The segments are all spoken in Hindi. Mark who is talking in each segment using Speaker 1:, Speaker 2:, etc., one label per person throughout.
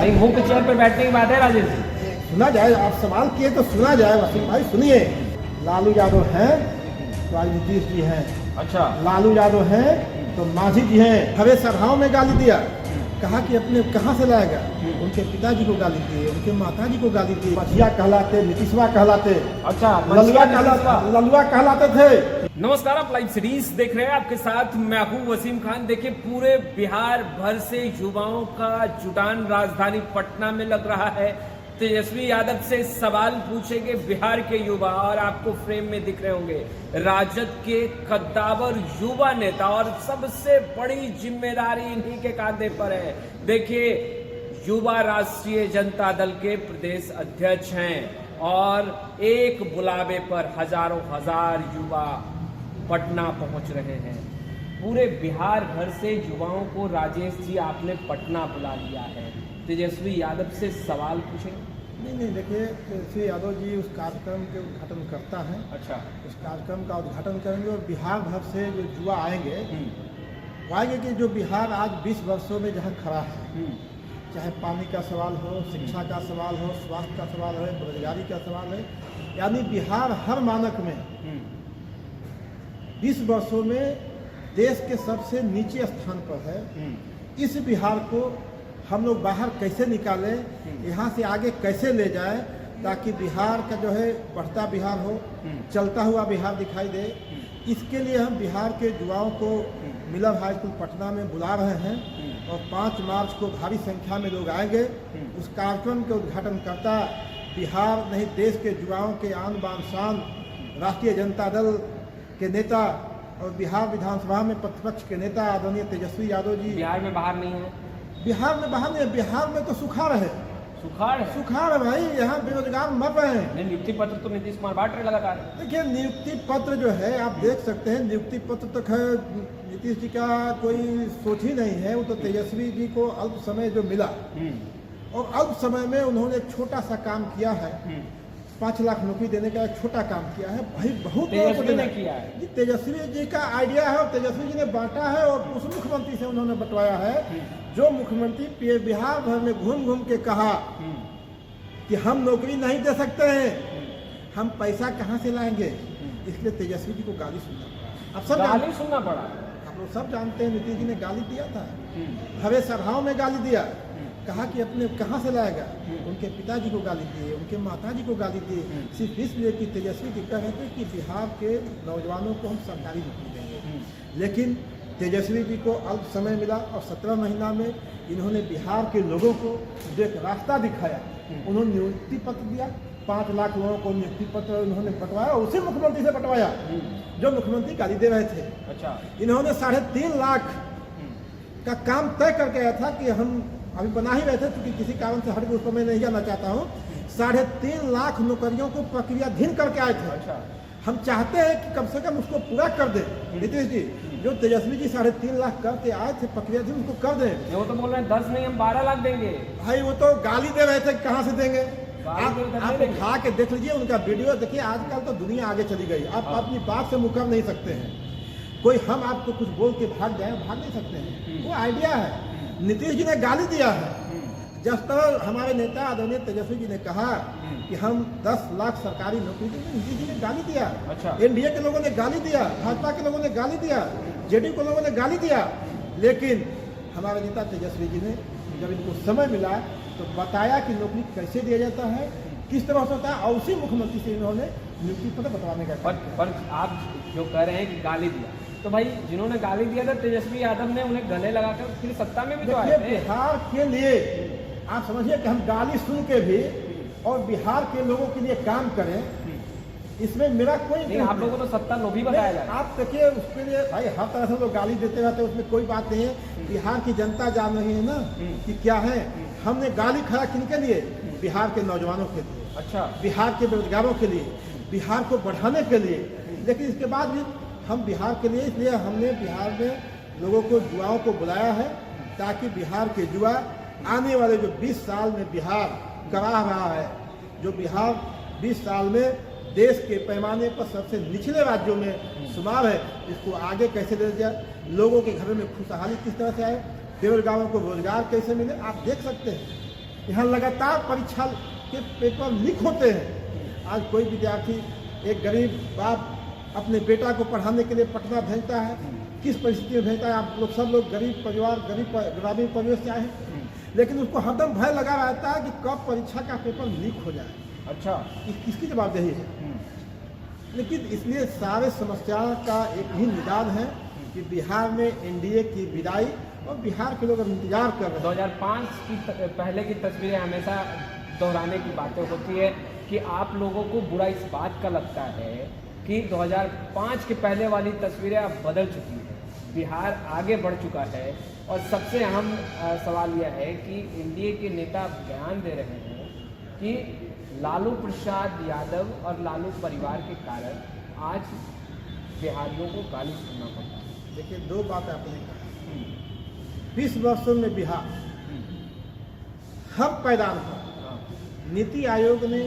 Speaker 1: भाई मुख्य चेयर पे बैठने की बात है राजेश जी।
Speaker 2: सुना जाए, आप सवाल किए तो सुना जाए। वसीम भाई सुनिए, लालू यादव हैं तो आज नीतीश जी हैं,
Speaker 1: अच्छा,
Speaker 2: लालू यादव हैं तो मांझी जी हैं। हरे सभाओं में गाली दिया, कहा कि अपने कहाँ से लाएगा। उनके पिताजी को गाली दिए, उनके माताजी को गाली दी। मझिया कहलाते, नीतीशवा कहलाते,
Speaker 1: अच्छा,
Speaker 2: ललुआ कहलाते थे।
Speaker 1: नमस्कार, आप लाइव सीरीज देख रहे हैं, आपके साथ मैं हूं वसीम खान। देखिए, पूरे बिहार भर से युवाओं का जुटान राजधानी पटना में लग रहा है। तेजस्वी यादव से सवाल पूछेंगे बिहार के युवा, और आपको फ्रेम में दिख रहे होंगे राजद के कद्दावर युवा नेता, और सबसे बड़ी जिम्मेदारी इन्हीं के कांधे पर है। देखिए, युवा राष्ट्रीय जनता दल के प्रदेश अध्यक्ष हैं, और एक बुलावे पर हजारों हजार युवा पटना पहुंच रहे हैं। पूरे बिहार भर से युवाओं को राजेश जी आपने पटना बुला लिया है। तेजस्वी यादव से सवाल पूछेंगे?
Speaker 2: नहीं, देखिए, तेजस्वी यादव जी उस कार्यक्रम के उद्घाटन करता है।
Speaker 1: अच्छा,
Speaker 2: उस कार्यक्रम का उद्घाटन करेंगे और बिहार भर से जो युवा आएंगे वो आएंगे कि जो बिहार आज 20 वर्षों में जहाँ खड़ा है, चाहे पानी का सवाल हो, शिक्षा का सवाल हो, स्वास्थ्य का सवाल हो, बेरोजगारी का सवाल है, यानी बिहार हर मानक में 20 वर्षों में देश के सबसे नीचे स्थान पर है। इस बिहार को हम लोग बाहर कैसे निकालें, यहाँ से आगे कैसे ले जाएं, ताकि बिहार का जो है बढ़ता बिहार हो, चलता हुआ बिहार दिखाई दे। इसके लिए हम बिहार के युवाओं को मिलन हाई स्कूल पटना में बुला रहे हैं, और 5 मार्च को भारी संख्या में लोग आएंगे। उस कार्यक्रम के उद्घाटन करता बिहार नहीं, देश के युवाओं के आन बान शान राष्ट्रीय जनता दल के नेता और बिहार विधानसभा में प्रतिपक्ष के नेता आदरणीय तेजस्वी यादव जी।
Speaker 1: बिहार में बाहर नहीं है?
Speaker 2: बिहार में बाहर नहीं, बिहार में तो सुखाड़ है।
Speaker 1: सुखाड़ है?
Speaker 2: सुखाड़ है भाई, यहाँ बेरोजगार मर रहे हैं।
Speaker 1: नियुक्ति पत्र तो नीतीश कुमार बांट रहे लगातार।
Speaker 2: देखिए, नियुक्ति पत्र जो है आप देख सकते हैं, नियुक्ति पत्र तो खैर नीतीश जी का कोई सोच ही नहीं है। वो तो तेजस्वी जी को अल्प समय जो मिला, और अल्प समय में उन्होंने एक छोटा सा काम किया है। 5 लाख नौकरी देने का एक छोटा काम किया है भाई, बहुत
Speaker 1: तेजस्वी ने किया है।
Speaker 2: जी, तेजस्वी जी का आइडिया है और तेजस्वी जी ने बांटा है, और उस मुख्यमंत्री से उन्होंने बंटवाया है जो मुख्यमंत्री बिहार भर में घूम घूम के कहा कि हम नौकरी नहीं दे सकते हैं, हम पैसा कहाँ से लाएंगे। इसलिए तेजस्वी जी को गाली सुनना पड़ा। अब सब
Speaker 1: गाली सुनना पड़ा,
Speaker 2: आप लोग सब जानते हैं, नीतीश जी ने गाली दिया था, हरे सभाओं में गाली दिया, कहा कि अपने कहाँ से लाएगा। उनके पिताजी को गाली दिए, उनके माताजी को गाली दिए, सिर्फ इसलिए कि तेजस्वी जी कह रहे थे कि बिहार के नौजवानों को हम सरकारी नौकरी देंगे। लेकिन तेजस्वी जी को अल्प समय मिला, और 17 महीना में इन्होंने बिहार के लोगों को जो एक रास्ता दिखाया, उन्होंने नियुक्ति पत्र दिया। 5 लाख लोगों को नियुक्ति पत्र उन्होंने बंटवाया, और उसी मुख्यमंत्री से बंटवाया जो मुख्यमंत्री गाली दे रहे थे।
Speaker 1: अच्छा,
Speaker 2: इन्होंने 3.5 लाख का काम तय करके आया था कि हम अभी बना ही रहे थे, क्योंकि किसी कारण से हट के उस पर मैं नहीं जाना चाहता हूँ। 3.5 लाख नौकरियों को प्रक्रियाधीन करके आए थे।
Speaker 1: अच्छा,
Speaker 2: हम चाहते हैं कि कम से कम उसको पूरा कर दे। नीतीश जी, जो तेजस्वी जी 3.5 लाख करके आए थे प्रक्रियाधीन, उसको कर दें।
Speaker 1: वो तो बोल रहे हैं 10 नहीं, हम 12 लाख देंगे।
Speaker 2: भाई वो तो गाली दे रहे थे, कहाँ से देंगे। आप
Speaker 1: देंगे।
Speaker 2: खा के देख लीजिए उनका वीडियो। देखिए, आजकल तो दुनिया आगे चली गई, आप अपनी बात से मुकर नहीं सकते हैं। कोई हम आपको कुछ बोल के भाग जाए, भाग नहीं सकते हैं। वो आइडिया है। नीतीश जी ने गाली दिया है। जिस तरह हमारे नेता आदरणीय तेजस्वी जी ने कहा कि हम 10 लाख सरकारी नौकरी देंगे, नीतीश जी ने गाली दिया।
Speaker 1: अच्छा,
Speaker 2: एनडीए के लोगों ने गाली दिया, भाजपा के लोगों ने गाली दिया, जेडीयू के लोगों ने गाली दिया। लेकिन हमारे नेता तेजस्वी जी ने जब इनको समय मिला तो बताया कि नौकरी कैसे दिया जाता है, किस तरह से होता है, और उसी मुख्यमंत्री से इन्होंने नियुक्ति पत्र बंटवाने का।
Speaker 1: पर आप जो कह रहे हैं कि गाली दिया, तो भाई जिन्होंने गाली दिया था तेजस्वी यादव ने उन्हें गले लगाकर फिर सत्ता में भी तो आए थे।
Speaker 2: बिहार के लिए आप समझिए कि हम गाली सुन के भी और बिहार के लोगों के लिए काम करें, इसमें मेरा कोई
Speaker 1: नहीं। आप लोगों को तो सत्ता लोभी बताया जाए।
Speaker 2: आप देखिए, उसके लिए भाई हर तरह से लोग गाली देते रहते हैं, उसमें कोई बात नहीं है। बिहार की जनता जान रही है ना कि क्या है। हमने गाली खड़ा किनके लिए? बिहार के नौजवानों के लिए।
Speaker 1: अच्छा,
Speaker 2: बिहार के बेरोजगारों के लिए, बिहार को बढ़ाने के लिए। लेकिन इसके बाद भी हम बिहार के लिए, इसलिए हमने बिहार में लोगों को, युवाओं को बुलाया है, ताकि बिहार के युवा आने वाले जो 20 साल में बिहार करा रहा है, जो बिहार 20 साल में देश के पैमाने पर सबसे निचले राज्यों में शुमार है, इसको आगे कैसे ले जाए, लोगों के घरों में खुशहाली किस तरह से आए, बेरोजगारों को रोजगार कैसे मिले। आप देख सकते हैं यहाँ लगातार परीक्षा के पेपर लीक होते हैं। आज कोई विद्यार्थी, एक गरीब बाप अपने बेटा को पढ़ाने के लिए पटना भेजता है, किस परिस्थिति में भेजता है? आप लोग सब लोग गरीब परिवार, ग्रामीण परिवेश से आए हैं, लेकिन उसको हरदम भय लगा रहता है कि कब परीक्षा का पेपर लीक हो जाए।
Speaker 1: अच्छा,
Speaker 2: किसकी जवाबदेही है? लेकिन इसलिए सारे समस्या का एक ही निदान है कि बिहार में एनडीए की विदाई, और बिहार के लोग अब इंतजार कर रहे हैं।
Speaker 1: 2005 की पहले की तस्वीरें हमेशा दोहराने की बातें होती है कि आप लोगों को बुरा इस बात का लगता है कि 2005 के पहले वाली तस्वीरें अब बदल चुकी है, बिहार आगे बढ़ चुका है। और सबसे अहम सवाल यह है कि एनडीए के नेता बयान दे रहे हैं कि लालू प्रसाद यादव और लालू परिवार के कारण आज बिहारियों को गाली सुनना पड़ता है।
Speaker 2: देखिए, दो बात आपने कहा। 20 वर्षों में बिहार हर पैदान पर नीति आयोग ने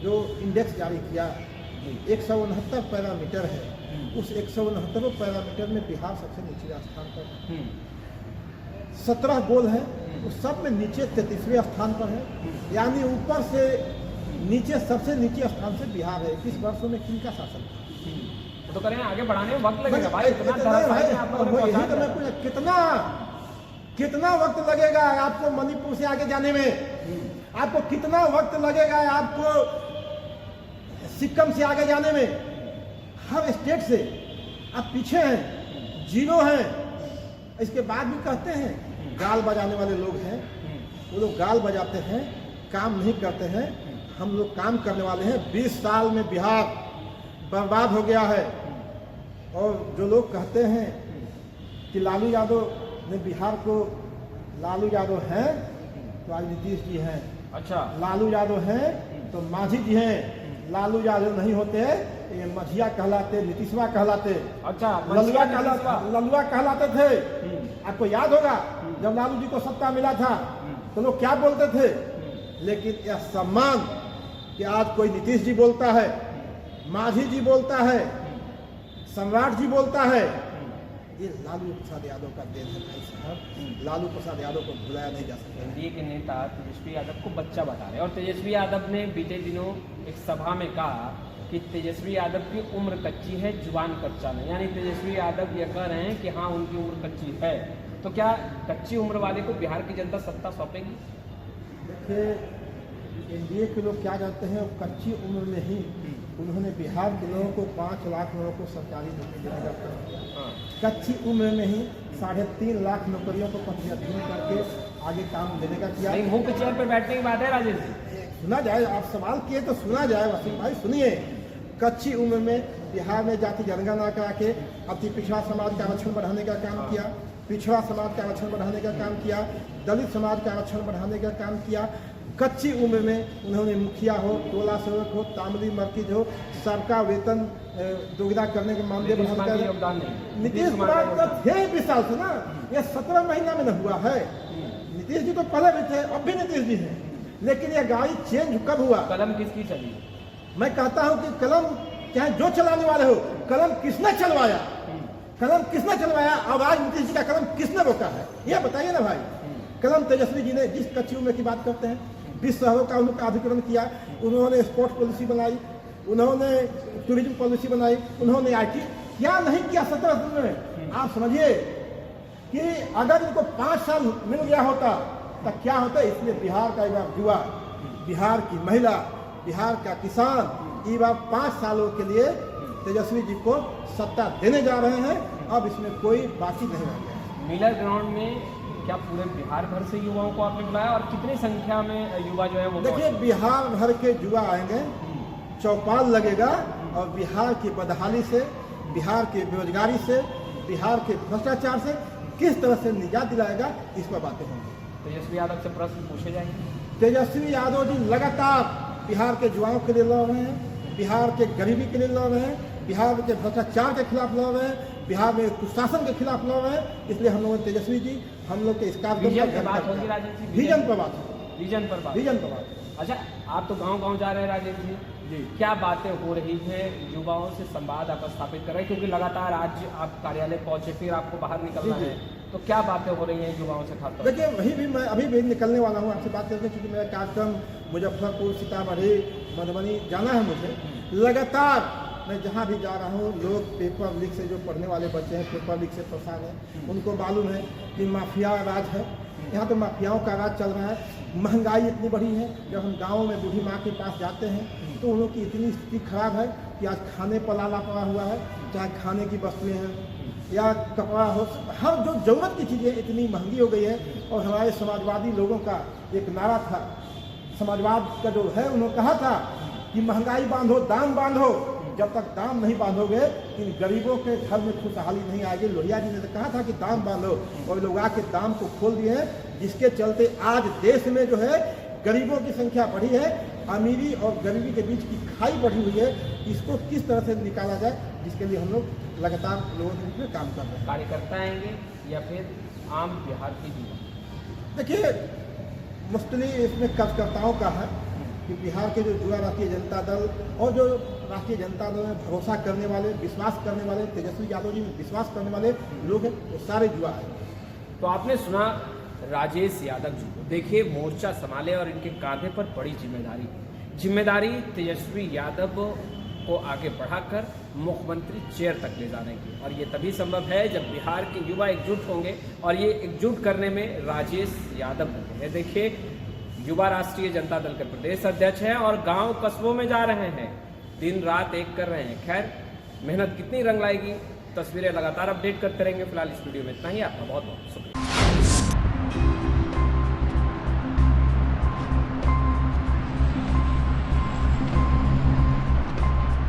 Speaker 2: जो इंडेक्स जारी किया 169 पैरामीटर है, उस 169 पैरामीटर में बिहार सबसे निचले स्थान पर है। 17 गोल है, उस सब में नीचे 33वें स्थान पर है, यानी ऊपर से नीचे सबसे नीचे स्थान से बिहार है। 21 वर्षों में किनका शासन था?
Speaker 1: तो करें आगे बढ़ाने में वक्त लगेगा भाई,
Speaker 2: यही तो मैं पूछा, कितना वक्त लगेगा आपको मणिपुर से आगे जाने में? आपको कितना वक्त लगेगा आपको सिक्किम से आगे जाने में? हर स्टेट से आप पीछे हैं, जीरो हैं। इसके बाद भी कहते हैं, गाल बजाने वाले लोग हैं, वो लोग गाल बजाते हैं, काम नहीं करते हैं। हम लोग काम करने वाले हैं। 20 साल में बिहार बर्बाद हो गया है। और जो लोग कहते हैं कि लालू यादव ने बिहार को, लालू यादव हैं तो आज नीतीश जी हैं।
Speaker 1: अच्छा,
Speaker 2: लालू यादव हैं तो मांझी जी हैं। लालू यादव नहीं होते ये मझिया कहलाते, नीतीशवा कहलाते।
Speaker 1: अच्छा,
Speaker 2: ललुआ कहलाते थे। आपको याद होगा जब लालू जी को सत्ता मिला था तो लोग क्या बोलते थे? लेकिन यह सम्मान कि आज कोई नीतीश जी बोलता है, मांझी जी बोलता है, सम्राट जी बोलता है, ये लालू प्रसाद यादव का देन है भाई साहब। लालू प्रसाद यादव को भुलाया नहीं जा सकता।
Speaker 1: एनडीए के नेता तेजस्वी यादव को बच्चा बता रहे हैं, और तेजस्वी यादव ने बीते दिनों एक सभा में कहा कि तेजस्वी यादव की उम्र कच्ची है, जुबान कच्चा नहीं। यानी तेजस्वी यादव ये कह रहे हैं कि हाँ, उनकी उम्र कच्ची है। तो क्या कच्ची उम्र वाले को बिहार की जनता सत्ता सौंपेगी?
Speaker 2: देखिए, एनडीए के लोग क्या जानते हैं, कच्ची उम्र में ही उन्होंने बिहार के लोगों को 5 लाख लोगों को सरकारी नौकरी देने का काम किया। कच्ची उम्र में ही 3.5 लाख नौकरियों को पंचायत करके आगे काम देने का किया।
Speaker 1: मुख्य चेयर पर बैठने की बात है राजेश जी,
Speaker 2: सुना जाए। आप सवाल किए तो सुना जाए वसीम भाई, सुनिए। कच्ची उम्र में बिहार में जाति जनगणना करा के अति पिछड़ा समाज का आरक्षण बढ़ाने का काम किया, पिछड़ा समाज का आरक्षण बढ़ाने का काम किया, दलित समाज का आरक्षण बढ़ाने का काम किया। कच्ची उम्र में उन्होंने मुखिया हो, टोला सेवक हो, तामली मर्किज हो, सबका वेतन दोगुना करने के मामले में नीतीश कुमार तो थे 20 साल से ना, ये 17 महीना में न हुआ है। नीतीश जी तो पहले भी थे, अब भी नीतीश जी हैं, लेकिन ये गाड़ी चेंज कब हुआ?
Speaker 1: कलम किसकी चली?
Speaker 2: मैं कहता हूं कि कलम चाहे जो चलाने वाले हो, कलम किसने चलवाया? कलम किसने चलवाया? अब आज नीतीश जी का कलम किसने रोका है? ये बताइए ना भाई। कलम तेजस्वी जी ने, जिस कच्ची उम्र की बात करते हैं, 20 शहरों का उनका अधिग्रहण किया, उन्होंने स्पोर्ट्स पॉलिसी बनाई, उन्होंने टूरिज्म पॉलिसी बनाई, उन्होंने IT क्या नहीं किया 17 दिन में? आप समझिए कि अगर इनको 5 साल मिल गया होता तो क्या होता? इसलिए बिहार का युवा, बिहार की महिला, बिहार का किसान ये बार 5 सालों के लिए तेजस्वी जी को सत्ता देने जा रहे हैं। अब इसमें कोई बाकी नहीं रह गया।
Speaker 1: मिलर ग्राउंड में क्या पूरे बिहार भर से युवाओं को आपने बुलाया, और कितनी संख्या में युवा जो है वो?
Speaker 2: देखिए, बिहार भर के युवा आएंगे, चौपाल लगेगा, और बिहार की बदहाली से, बिहार की बेरोजगारी से, बिहार के भ्रष्टाचार से किस तरह से निजात दिलाएगा, इस पर बातें होंगी।
Speaker 1: तेजस्वी यादव से प्रश्न पूछे जाएंगे।
Speaker 2: तेजस्वी यादव जी लगातार बिहार के युवाओं के लिए लड़ रहे हैं, बिहार के गरीबी के लिए लड़ रहे हैं, बिहार के भ्रष्टाचार के खिलाफ लड़ रहे हैं, बिहार में कुशासन के खिलाफ लड़ रहे हैं। इसलिए हम लोग तेजस्वी जी, हम लोग के इस
Speaker 1: विजन पर बात होगी राजेश जी,
Speaker 2: विजन पर बात,
Speaker 1: विजन पर बात,
Speaker 2: विजन पर बात।
Speaker 1: अच्छा, आप तो गांव-गांव जा रहे हैं राजेश जी, क्या बातें हो रही है? युवाओं से संवाद आप स्थापित कर रहे हैं, क्योंकि लगातार आज आप कार्यालय पहुंचे, फिर आपको बाहर निकलना है, तो क्या बातें हो रही हैं युवाओं से खासतौर पर?
Speaker 2: देखिए वही भी मैं अभी भी निकलने वाला हूँ आपसे बात करके, क्योंकि मेरा कार्यक्रम मुजफ्फरपुर, सीतामढ़ी, मधुबनी जाना है मुझे। लगातार मैं जहाँ भी जा रहा हूँ, लोग पेपर लीक से, जो पढ़ने वाले बच्चे हैं पेपर लीक से परेशान हैं, उनको मालूम है कि माफिया राज है यहाँ, तो माफियाओं का राज चल रहा है। महंगाई इतनी बढ़ी है, जब हम गाँव में बूढ़ी माँ के पास जाते हैं तो उन लोग की इतनी स्थिति खराब है कि आज खाने पर लाला पड़ा हुआ है, चाहे खाने की वस्तुएँ हैं या कपड़ा हो, हर जो जरूरत की चीज़ें इतनी महंगी हो गई है। और हमारे समाजवादी लोगों का एक नारा था, समाजवाद का जो है, उन्होंने कहा था कि महंगाई बांधो, दाम बांधो। जब तक दाम नहीं बांधोगे इन गरीबों के घर में खुशहाली नहीं आएगी। लोहिया जी ने तो कहा था कि दाम बांधो, और लोग आके दाम को खोल दिए हैं, जिसके चलते आज देश में जो है गरीबों की संख्या बढ़ी है, अमीरी और गरीबी के बीच की खाई बढ़ी हुई है। इसको किस तरह से निकाला जाए, जिसके लिए हम लोग लगातार लोगों के बीच में काम कर रहे हैं।
Speaker 1: कार्यकर्ता आएंगे या फिर आम बिहार की युवा?
Speaker 2: देखिए मुश्किल इसमें कार्यकर्ताओं का है कि बिहार के जो युवा राष्ट्रीय जनता दल और जो राष्ट्रीय जनता दल में भरोसा करने वाले, विश्वास करने वाले, तेजस्वी यादव जी में विश्वास करने वाले लोग हैं, वो सारे युवा हैं।
Speaker 1: तो आपने सुना राजेश यादव जी को, देखिए मोर्चा संभाले और इनके कांधे पर बड़ी जिम्मेदारी तेजस्वी यादव को आगे बढ़ाकर मुख्यमंत्री चेयर तक ले जाने की, और ये तभी संभव है जब बिहार के युवा एकजुट होंगे, और ये एकजुट करने में राजेश यादव होंगे। देखिए युवा राष्ट्रीय जनता दल के प्रदेश अध्यक्ष हैं और गांव कस्बों में जा रहे हैं, दिन रात एक कर रहे हैं। खैर मेहनत कितनी रंग लाएगी, तस्वीरें लगातार अपडेट करते रहेंगे। फिलहाल इस वीडियो में इतना ही। आपका बहुत बहुत शुक्रिया।